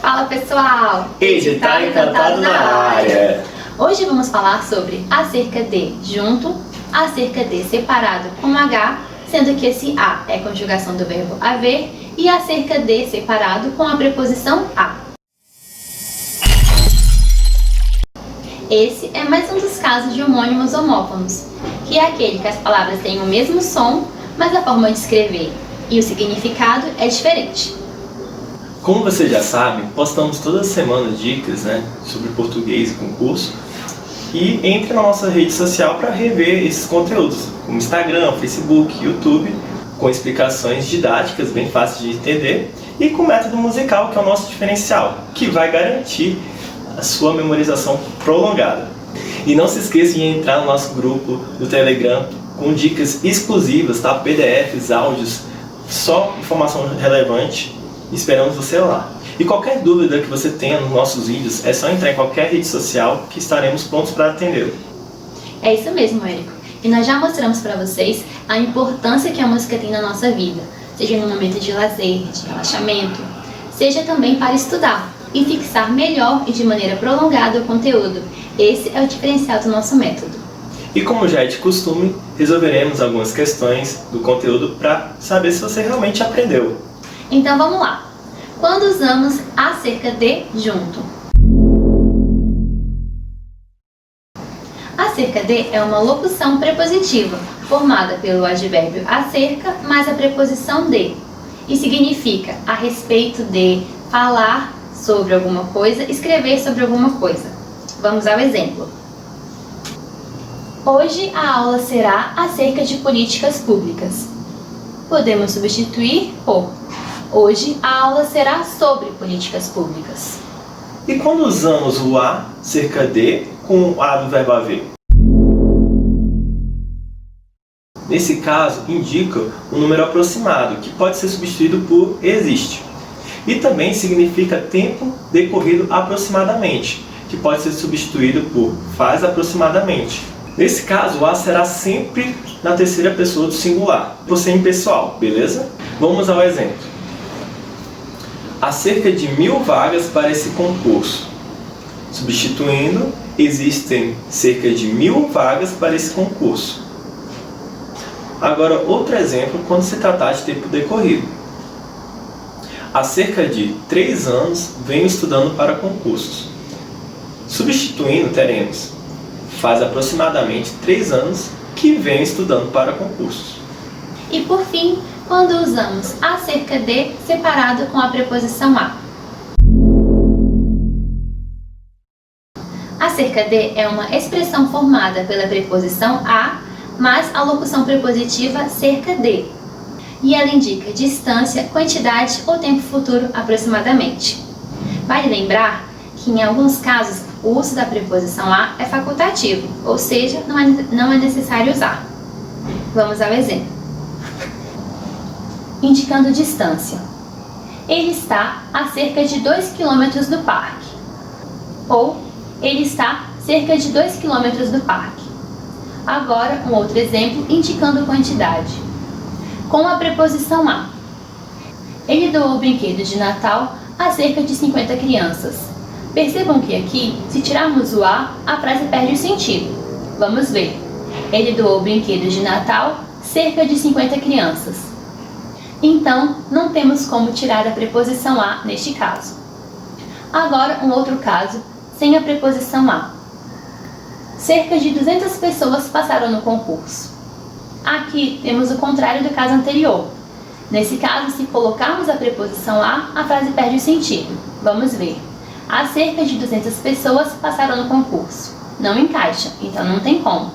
Fala pessoal! Editar Encantado na área! Hoje vamos falar sobre acerca de junto, acerca de separado com H, sendo que esse A é a conjugação do verbo haver, e acerca de separado com a preposição a. Esse é mais um dos casos de homônimos homófonos, que é aquele que as palavras têm o mesmo som, mas a forma de escrever e o significado é diferente. Como você já sabe, postamos toda semana dicas sobre português e concurso. E entre na nossa rede social para rever esses conteúdos, como Instagram, Facebook, YouTube, com explicações didáticas bem fáceis de entender e com método musical, que é o nosso diferencial, que vai garantir a sua memorização prolongada. E não se esqueça de entrar no nosso grupo do Telegram com dicas exclusivas, tá? PDFs, áudios, só informação relevante. Esperamos você lá. E qualquer dúvida que você tenha nos nossos vídeos, é só entrar em qualquer rede social que estaremos prontos para atendê-lo. É isso mesmo, Érico. E nós já mostramos para vocês a importância que a música tem na nossa vida, seja no momento de lazer, de relaxamento, seja também para estudar e fixar melhor e de maneira prolongada o conteúdo. Esse é o diferencial do nosso método. E como já é de costume, resolveremos algumas questões do conteúdo para saber se você realmente aprendeu. Então vamos lá. Quando usamos acerca de junto? Acerca de é uma locução prepositiva, formada pelo advérbio acerca mais a preposição de, e significa a respeito de, falar sobre alguma coisa, escrever sobre alguma coisa. Vamos ao exemplo. Hoje a aula será acerca de políticas públicas. Podemos substituir por hoje a aula será sobre políticas públicas. E quando usamos o a, cerca de, com o a do verbo haver? Nesse caso, indica um número aproximado, que pode ser substituído por existe. E também significa tempo decorrido aproximadamente, que pode ser substituído por faz aproximadamente. Nesse caso, o a será sempre na terceira pessoa do singular, por ser impessoal, beleza? Vamos ao exemplo. Há cerca de 1000 vagas para esse concurso. Substituindo, existem cerca de 1000 vagas para esse concurso. Agora, outro exemplo quando se tratar de tempo decorrido. Há cerca de 3 anos venho estudando para concursos. Substituindo, teremos faz aproximadamente 3 anos que venho estudando para concursos. E por fim, quando usamos acerca de separado com a preposição a. Acerca de é uma expressão formada pela preposição a, mais a locução prepositiva cerca de. E ela indica distância, quantidade ou tempo futuro aproximadamente. Vale lembrar que em alguns casos o uso da preposição a é facultativo, ou seja, não é necessário usar. Vamos ao exemplo. Indicando distância. Ele está a cerca de 2 km do parque. Ou, ele está cerca de 2 km do parque. Agora, um outro exemplo indicando quantidade. Com a preposição a. Ele doou o brinquedo de Natal a cerca de 50 crianças. Percebam que aqui, se tirarmos o a frase perde o sentido. Vamos ver. Ele doou o brinquedo de Natal cerca de 50 crianças. Então, não temos como tirar a preposição a neste caso. Agora, um outro caso, sem a preposição a. Cerca de 200 pessoas passaram no concurso. Aqui temos o contrário do caso anterior. Nesse caso, se colocarmos a preposição a frase perde o sentido. Vamos ver. Há cerca de 200 pessoas passaram no concurso. Não encaixa, então não tem como.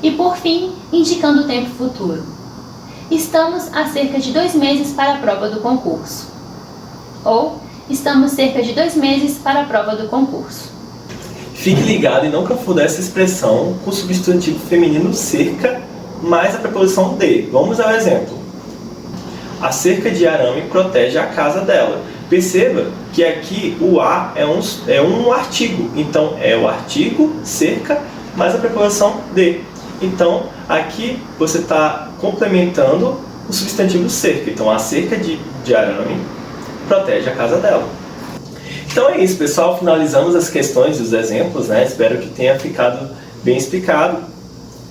E por fim, indicando o tempo futuro. Estamos a cerca de 2 meses para a prova do concurso. Ou, estamos cerca de 2 meses para a prova do concurso. Fique ligado e não confunda essa expressão com o substantivo feminino cerca mais a preposição de. Vamos ao exemplo. A cerca de arame protege a casa dela. Perceba que aqui o a é um artigo. Então, é o artigo cerca mais a preposição de. Então, aqui você está complementando o substantivo cerca. Então, a cerca de arame protege a casa dela. Então é isso, pessoal. Finalizamos as questões e os exemplos, né? Espero que tenha ficado bem explicado.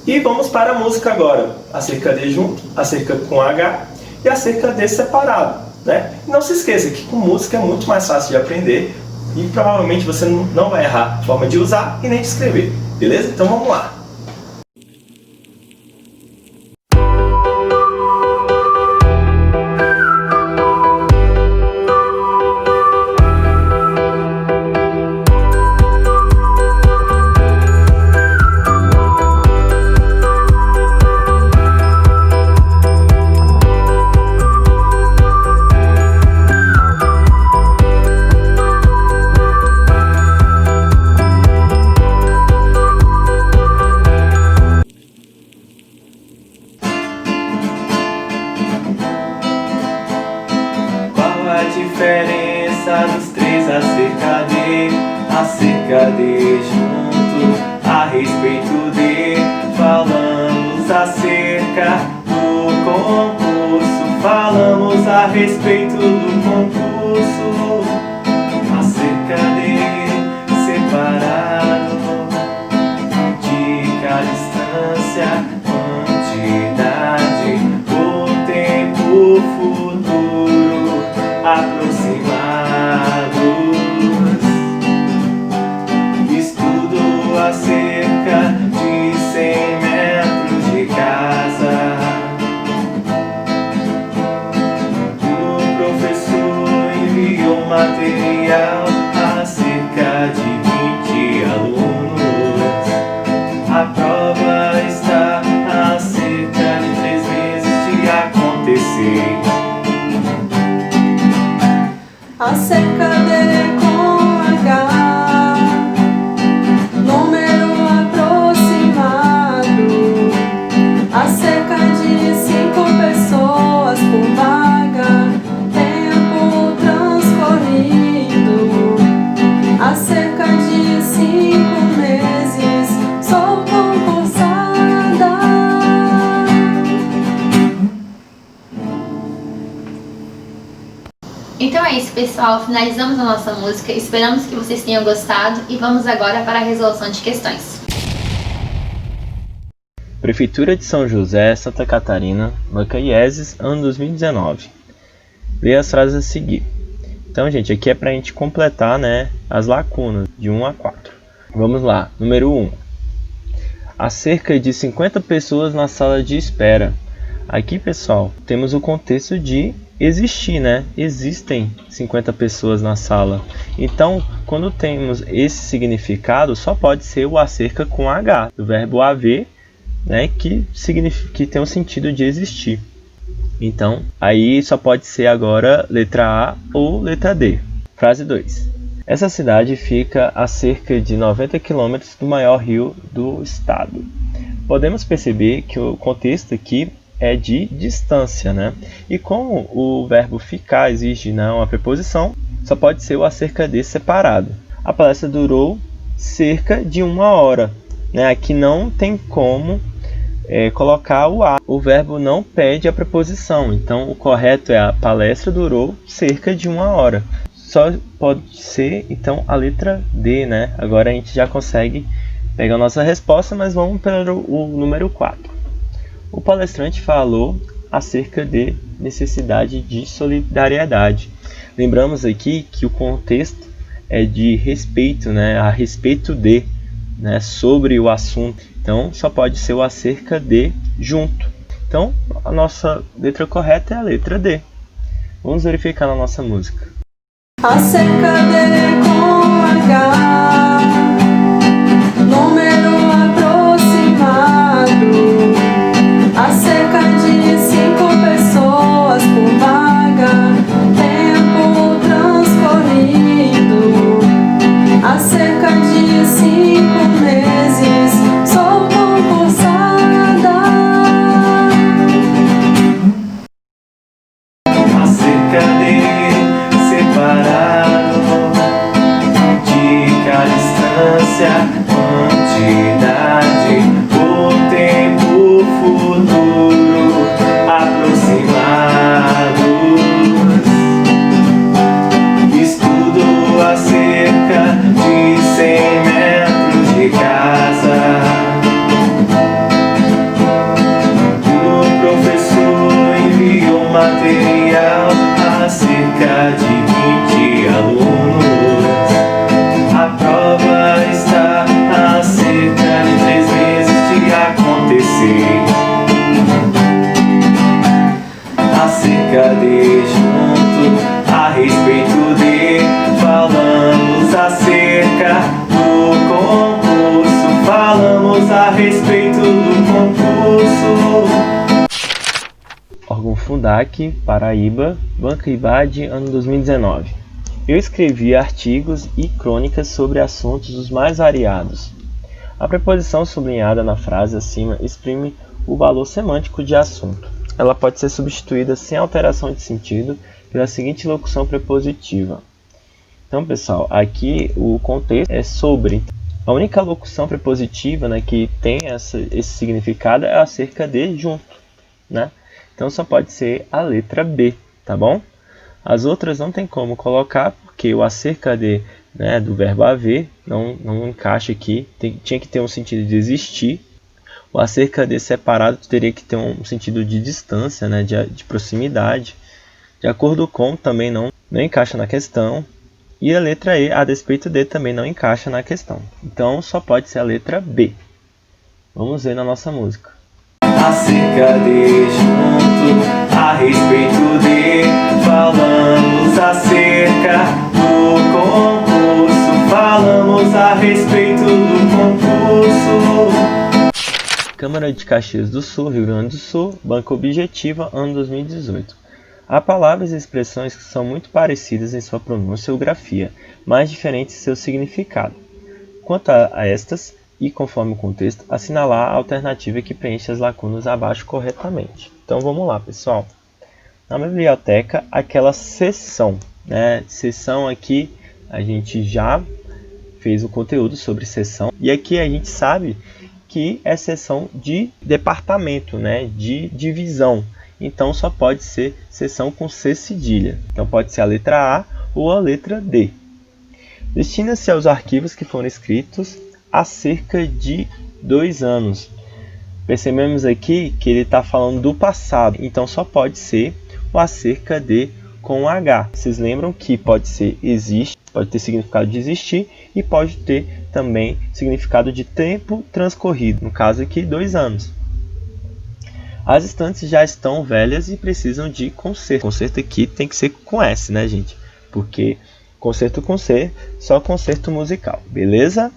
E vamos para a música agora. Acerca de junto, acerca com H e acerca de separado, né? E não se esqueça que com música é muito mais fácil de aprender e provavelmente você não vai errar a forma de usar e nem de escrever. Beleza? Então vamos lá. A diferença dos três acerca de junto, a respeito de, falamos acerca do concurso, falamos a respeito do concurso, acerca de separado, dica, distância, quantidade, o tempo futuro, aproximados, estudo acerca de 100 metros de casa. O professor enviou material a cerca de 20 alunos. A prova está a cerca de 3 meses de acontecer. Acerca de com H, número aproximado, acerca de 5 pessoas por vaga, tempo transcorrido, acerca de 5 meses, sou concursada. Então é isso, pessoal. Finalizamos a nossa música. Esperamos que vocês tenham gostado e vamos agora para a resolução de questões. Prefeitura de São José, Santa Catarina, Macaiéses, ano 2019. Leia as frases a seguir. Então, gente, aqui é para a gente completar, né, as lacunas de 1 a 4. Vamos lá. Número 1. Há cerca de 50 pessoas na sala de espera. Aqui, pessoal, temos o contexto de existir, né? Existem 50 pessoas na sala. Então, quando temos esse significado, só pode ser o acerca com H, do verbo haver, né? Que tem o sentido de existir. Então, aí só pode ser agora letra A ou letra D. Frase 2. Essa cidade fica a cerca de 90 km do maior rio do estado. Podemos perceber que o contexto aqui é de distância, né? E como o verbo ficar exige, né, uma preposição, só pode ser o acerca de separado. A palestra durou cerca de 1 hora, né? Aqui não tem como colocar o A. O verbo não pede a preposição, então o correto é a palestra durou cerca de 1 hora. Só pode ser, então, a letra D, né? Agora a gente já consegue pegar a nossa resposta, mas vamos para o número 4. O palestrante falou acerca de necessidade de solidariedade. Lembramos aqui que o contexto é de respeito, né? A respeito de, né? Sobre o assunto. Então, só pode ser o acerca de junto. Então, a nossa letra correta é a letra D. Vamos verificar na nossa música. Acerca de com H, número aproximado, acerca de 5 pessoas por vaga, tempo transcorrido, acerca de 5 meses, sou concursada. Acerca de Separado, Mundaque, Paraíba, Banca IBAD, ano 2019. Eu escrevi artigos e crônicas sobre assuntos os mais variados. A preposição sublinhada na frase acima exprime o valor semântico de assunto. Ela pode ser substituída sem alteração de sentido pela seguinte locução prepositiva. Então, pessoal, aqui o contexto é sobre. A única locução prepositiva, né, que tem esse significado é acerca de junto, né? Então só pode ser a letra B, tá bom? As outras não tem como colocar, porque o acerca de, né, do verbo haver não encaixa aqui. Tinha que ter um sentido de existir. O acerca de separado teria que ter um sentido de distância, né, de proximidade. De acordo com também não encaixa na questão. E a letra E, a despeito de, também não encaixa na questão. Então só pode ser a letra B. Vamos ver na nossa música. Acerca de junto, a respeito de, falamos acerca do concurso, falamos a respeito do concurso. Câmara de Caxias do Sul, Rio Grande do Sul, Banca Objetiva, ano 2018. Há palavras e expressões que são muito parecidas em sua pronúncia ou grafia, mas diferentes em seu significado. Quanto a estas, e conforme o contexto, assinalar a alternativa que preenche as lacunas abaixo corretamente. Então vamos lá, pessoal. Na biblioteca, aquela seção, né? Seção aqui, a gente já fez o conteúdo sobre seção. E aqui a gente sabe que é seção de departamento, né? De divisão. Então só pode ser seção com C cedilha. Então pode ser a letra A ou a letra D. Destina-se aos arquivos que foram escritos há cerca de 2 anos. Percebemos aqui que ele está falando do passado, então só pode ser o acerca de com H. Vocês lembram que pode ser existe, pode ter significado de existir e pode ter também significado de tempo transcorrido, no caso aqui 2 anos. As estantes já estão velhas e precisam de conserto. Conserto aqui tem que ser com S, né, gente? Porque conserto com C, só conserto musical, beleza?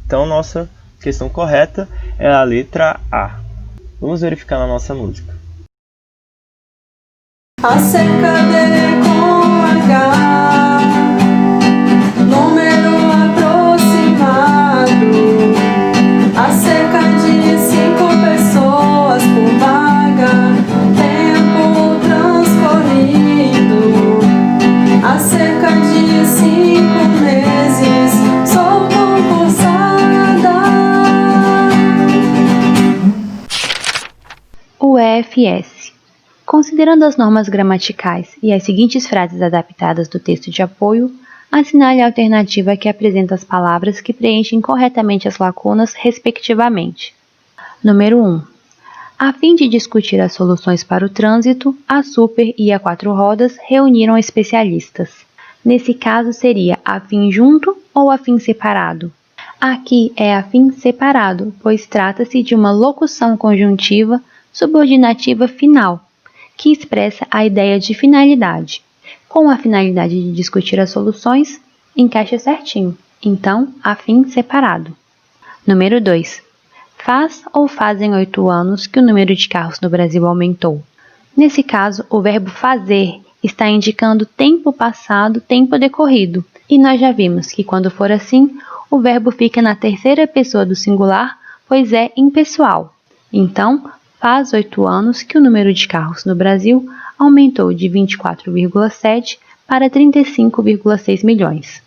Então, nossa questão correta é a letra A. Vamos verificar na nossa música. Acerca de com H, número aproximado, acerca de 5 pessoas por vaga, tempo transcorrido, acerca de 5 meses, sou concursada. O EFS. Considerando as normas gramaticais e as seguintes frases adaptadas do texto de apoio, assinale a alternativa que apresenta as palavras que preenchem corretamente as lacunas, respectivamente. Número 1. A fim de discutir as soluções para o trânsito, a Super e a 4 Rodas reuniram especialistas. Nesse caso seria a fim junto ou a fim separado? Aqui é a fim separado, pois trata-se de uma locução conjuntiva subordinativa final, que expressa a ideia de finalidade. Com a finalidade de discutir as soluções, encaixa certinho. Então, a fim separado. Número 2. Faz ou fazem 8 anos que o número de carros no Brasil aumentou. Nesse caso, o verbo fazer está indicando tempo passado, tempo decorrido. E nós já vimos que quando for assim, o verbo fica na terceira pessoa do singular, pois é impessoal. Então, faz 8 anos que o número de carros no Brasil aumentou de 24,7 para 35,6 milhões.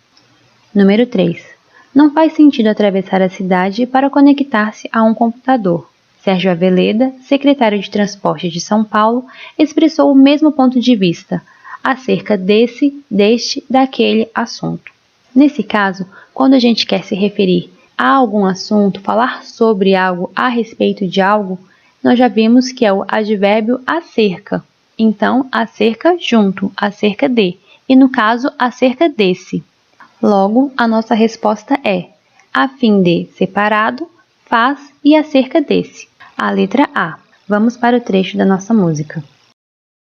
Número 3. Não faz sentido atravessar a cidade para conectar-se a um computador. Sérgio Aveleda, secretário de Transporte de São Paulo, expressou o mesmo ponto de vista acerca daquele assunto. Nesse caso, quando a gente quer se referir a algum assunto, falar sobre algo, a respeito de algo, nós já vimos que é o advérbio acerca. Então, acerca junto, acerca de. E no caso, acerca desse. Logo, a nossa resposta é a fim de separado, faz e acerca desse. A letra A. Vamos para o trecho da nossa música.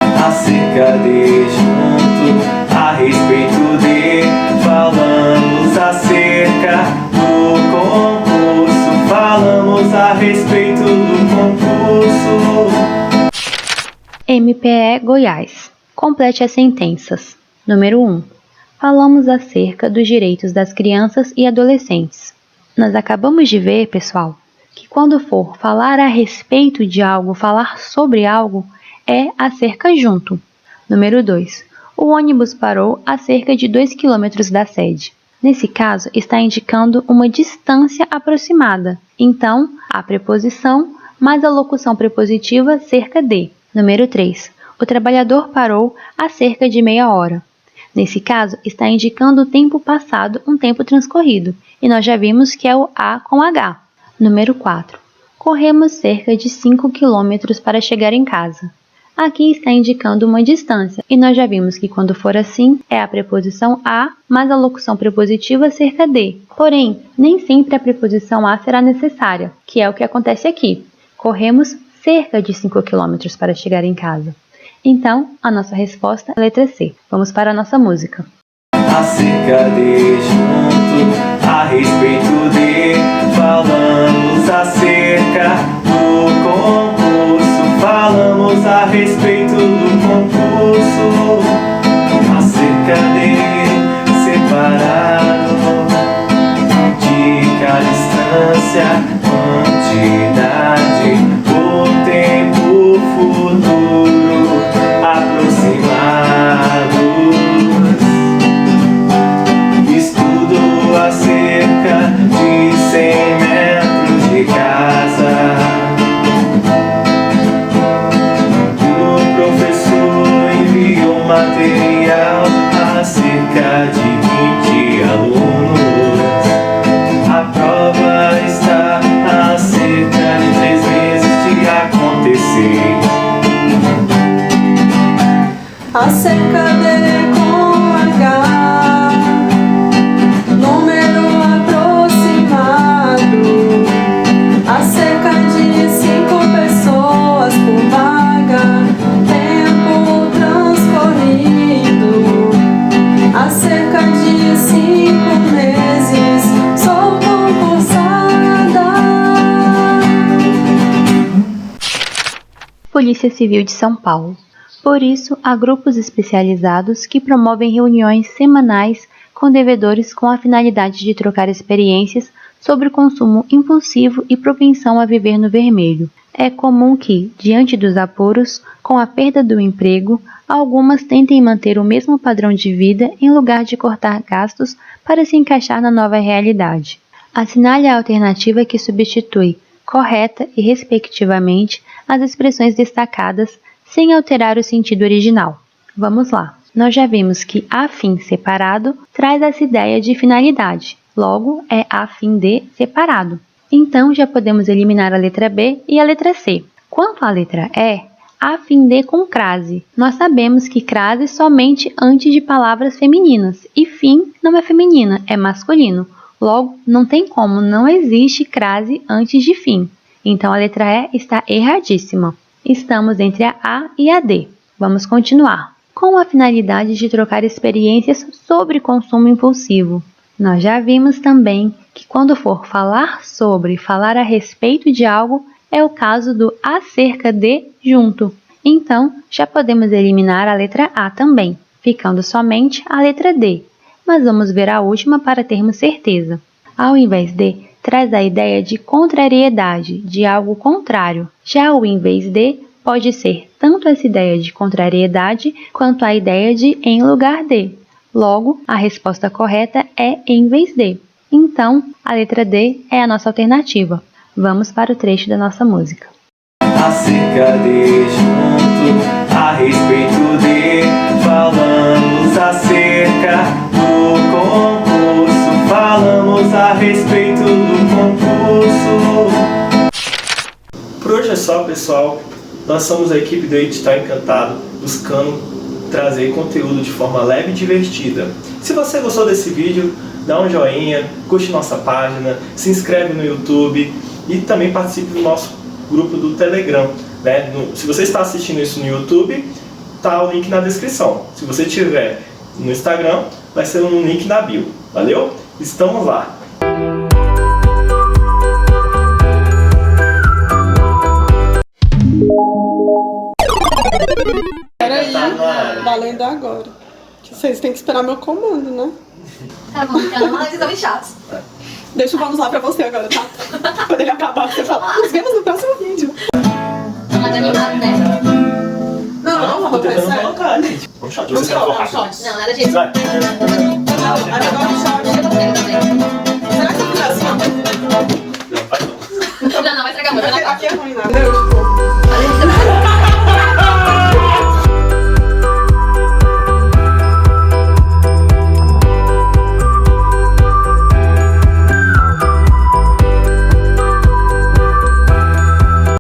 Acerca de junto, a respeito de, falamos acerca do concurso, falamos a respeito do concurso. MPE Goiás. Complete as sentenças. Número 1. Falamos acerca dos direitos das crianças e adolescentes. Nós acabamos de ver, pessoal, que quando for falar a respeito de algo, falar sobre algo, é acerca junto. Número 2. O ônibus parou a cerca de 2 km da sede. Nesse caso, está indicando uma distância aproximada. Então, a preposição mais a locução prepositiva cerca de. Número 3. O trabalhador parou há cerca de meia hora. Nesse caso, está indicando o tempo passado, um tempo transcorrido, e nós já vimos que é o A com H. Número 4. Corremos cerca de 5 km para chegar em casa. Aqui está indicando uma distância, e nós já vimos que quando for assim, é a preposição a mais a locução prepositiva cerca de. Porém, nem sempre a preposição a será necessária, que é o que acontece aqui. Corremos cerca de 5 km para chegar em casa. Então, a nossa resposta é a letra C. Vamos para a nossa música. Acerca de, junto, a respeito de, falamos acerca do concurso, falamos a respeito do concurso, acerca de, separado, dica, distância, quantidade, o tempo futuro, aproximados. Estudo acerca de 100 metros de casa. O professor enviou material a cerca de 20 alunos. A prova está a cerca de 3 meses de acontecer. Acerca de com H, número aproximado, acerca de 5 pessoas por vaga, tempo transcorrido, acerca de 5 meses, sou concursada. Polícia Civil de São Paulo. Por isso, há grupos especializados que promovem reuniões semanais com devedores com a finalidade de trocar experiências sobre o consumo impulsivo e propensão a viver no vermelho. É comum que, diante dos apuros, com a perda do emprego, algumas tentem manter o mesmo padrão de vida em lugar de cortar gastos para se encaixar na nova realidade. Assinale a alternativa que substitui, correta e respectivamente, as expressões destacadas sem alterar o sentido original. Vamos lá. Nós já vimos que a fim separado traz essa ideia de finalidade. Logo, é a fim de separado. Então, já podemos eliminar a letra B e a letra C. Quanto à letra E, a fim de com crase. Nós sabemos que crase somente antes de palavras femininas. E fim não é feminina, é masculino. Logo, não tem como, não existe crase antes de fim. Então, a letra E está erradíssima. Estamos entre a A e a D. Vamos continuar. Com a finalidade de trocar experiências sobre consumo impulsivo. Nós já vimos também que quando for falar sobre, falar a respeito de algo, é o caso do acerca de junto. Então, já podemos eliminar a letra A também, ficando somente a letra D. Mas vamos ver a última para termos certeza. Ao invés de, traz a ideia de contrariedade, de algo contrário. Já o em vez de pode ser tanto essa ideia de contrariedade quanto a ideia de em lugar de. Logo, a resposta correta é em vez de. Então, a letra D é a nossa alternativa. Vamos para o trecho da nossa música. Acerca de, junto, a respeito de, falamos acerca do concurso, falamos a respeito do concurso. Por hoje é só, pessoal. Nós somos a equipe do Edital Encantado, buscando trazer conteúdo de forma leve e divertida. Se você gostou desse vídeo, dá um joinha, curte nossa página, se inscreve no YouTube e também participe do nosso grupo do Telegram. Se você está assistindo isso no YouTube, tá o link na descrição. Se você estiver no Instagram, vai ser um link na bio. Valeu? Estamos lá! Peraí, valendo agora. Que vocês têm que esperar meu comando, né? Tá bom, então nós estamos chatos. Deixa o vamos lá pra você agora, tá? Quando ele acabar, você fala, nos vemos no próximo vídeo. Não é animado, né? Não, Tô vamos tentando sério. colocar, gente. Vamos shot, você quer for rápido. Não, nada disso. Vai. Não, agora o shot. Será que eu fiz assim, ó? Não, faz não. Não, vai estragar muito. Aqui é ruim, né?